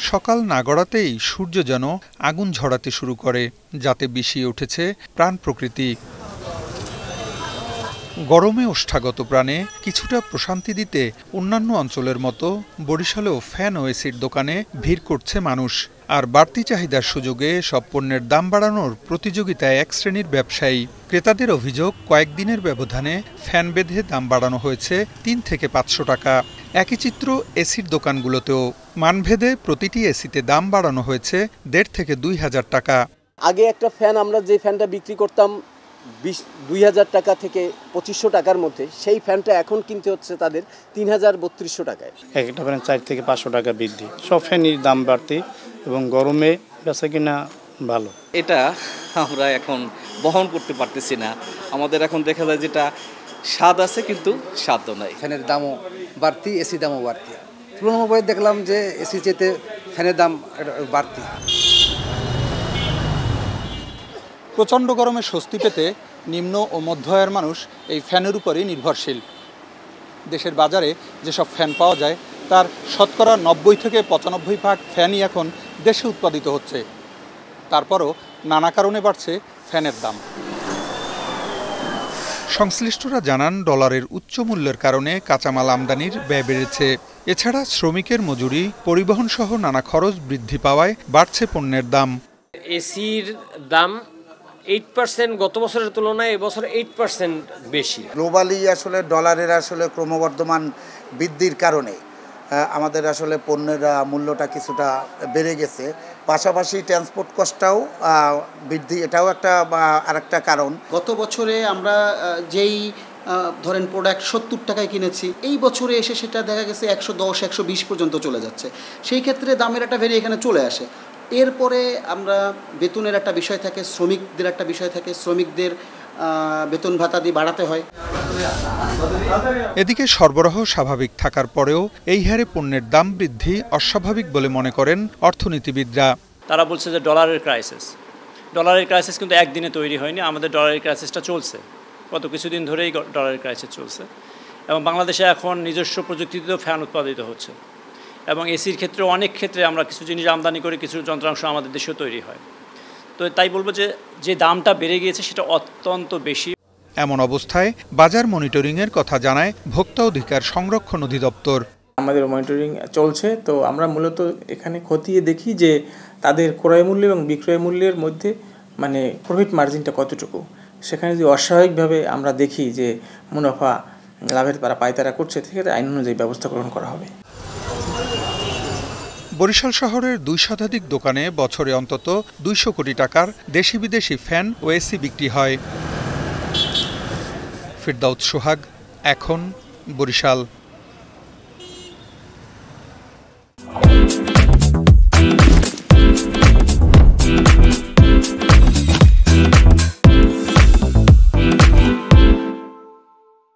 সকাল না গড়াতেই সূর্য যেন আগুন ঝরাতে শুরু করে, যাতে বিষিয়ে উঠেছে প্রাণ প্রকৃতি। গরমে ওষ্ঠাগত প্রাণে কিছুটা প্রশান্তি দিতে অন্যান্য অঞ্চলের মতো বরিশালেও ফ্যান ও এসির দোকানে ভিড় করছে মানুষ। আর বাড়তি চাহিদার সুযোগে সব পণ্যের দাম বাড়ানোর প্রতিযোগিতায় এক শ্রেণীর ব্যবসায়ী। ক্রেতাদের অভিযোগ, কয়েকদিনের ব্যবধানে ফ্যান বেঁধে দাম বাড়ানো হয়েছে ৩ থেকে ৫০০ টাকা। একই চিত্র এসির দোকানগুলোতেও। মানভেদে প্রতিটি এসিতে দাম বাড়ানো হয়েছে ১৫০০ থেকে ২০০০ টাকা। আগে একটা ফ্যান আমরা যে ফ্যানটা বিক্রি করতাম ২০০০ টাকা থেকে ২৫০০ টাকার মধ্যে, সেই ফ্যানটা এখন কিনতে হচ্ছে তাদের ৩৩২০ টাকায়। একটা ফ্যান ৪ থেকে ৫০০ টাকা বৃদ্ধি। সব ফ্যানের দাম বাড়তি এবং গরমে বেচা কিনা ভালো। এটা আমরা এখন বহন করতে পারতেছি না। আমাদের এখন দেখা যায় যেটা স্বাদ আছে কিন্তু স্বাদ নাই। ফ্যানের দামও বাড়তি, এসি দামও বাড়তি। পুরোনো মোবাইল দেখলাম যে এসি চেয়ে ফ্যানের দাম বাড়তি। প্রচণ্ড গরমে স্বস্তি পেতে নিম্ন ও মধ্য আয়ের মানুষ এই ফ্যানের উপরই নির্ভরশীল। দেশের বাজারে যেসব ফ্যান পাওয়া যায় তার শতকরা ৯০ থেকে ৯৫% ফ্যানই এখন দেশে উৎপাদিত হচ্ছে। তারপরও নানা কারণে বাড়ছে ফ্যানের দাম। সংশ্লিষ্টরা জানান, ডলারের উচ্চ মূল্যের কারণে কাঁচামাল আমদানির ব্যয় বেড়েছে। এছাড়া শ্রমিকের মজুরি, পরিবহন সহ নানা খরচ বৃদ্ধি পাওয়ায় বাড়ছে পণ্যের দাম। এসির দাম 8% গত বছরের তুলনায় এবছর 8% বেশি। গ্লোবালি আসলে ডলারের আসলে ক্রমবর্ধমান বৃদ্ধির কারণে আমাদের আসলে পণ্যের মূল্যটা কিছুটা বেড়ে গেছে। পাশাপাশি ট্রান্সপোর্ট কস্টটাও বৃদ্ধি, এটাও আরেকটা কারণ। গত বছরে আমরা যেই ধরেন প্রোডাক্ট ৭০ টাকায় কিনেছি, এই বছরে এসে সেটা দেখা গেছে ১১০-১২০ পর্যন্ত চলে যাচ্ছে। সেই ক্ষেত্রে দামের একটা ভেরি এখানে চলে আসে। এরপরে আমরা বেতনের একটা বিষয় থাকে, শ্রমিকদের একটা বিষয় থাকে, শ্রমিকদের বেতন ভাতা দিয়ে বাড়াতে হয়। এদিকে সরবরাহ স্বাভাবিক থাকার পরেও এই হারে পণ্যের দাম বৃদ্ধি অস্বাভাবিক বলে মনে করেন অর্থনীতিবিদরা। তারা বলছে যে ডলারের ক্রাইসিস কিন্তু একদিনে তৈরি হয়নি। আমাদের ডলারের ক্রাইসিসটা চলছে, গত কিছুদিন ধরেই ডলারের ক্রাইসিস চলছে। এবং বাংলাদেশে এখন নিজস্ব প্রযুক্তিতেও ফ্যান উৎপাদিত হচ্ছে এবং এসির ক্ষেত্রে অনেক ক্ষেত্রে আমরা কিছু জিনিস আমদানি করে, কিছু যন্ত্রাংশ আমাদের দেশেও তৈরি হয়। তো তাই বলবো যে দামটা বেড়ে গিয়েছে সেটা অত্যন্ত বেশি। এমন অবস্থায় বাজার মনিটরিংয়ের কথা জানায় ভোক্তা অধিকার সংরক্ষণ অধিদপ্তর। আমাদের মনিটরিং চলছে, তো আমরা মূলত এখানে খতিয়ে দেখি যে তাদের ক্রয় মূল্য এবং বিক্রয় মূল্যের মধ্যে মানে প্রফিট মার্জিনটা কতটুকু। সেখানে যদি অস্বাভাবিকভাবে আমরা দেখি যে মুনাফা লাভের পায়তারা করছে, সেক্ষেত্রে আইন অনুযায়ী ব্যবস্থা গ্রহণ করা হবে। বরিশাল শহরের ২ শতাধিক দোকানে বছরে অন্তত ২০০ কোটি টাকার দেশি বিদেশি ফ্যান ও এসি বিক্রি হয়। ফিরদাউস সোহাগ, এখন, বরিশাল।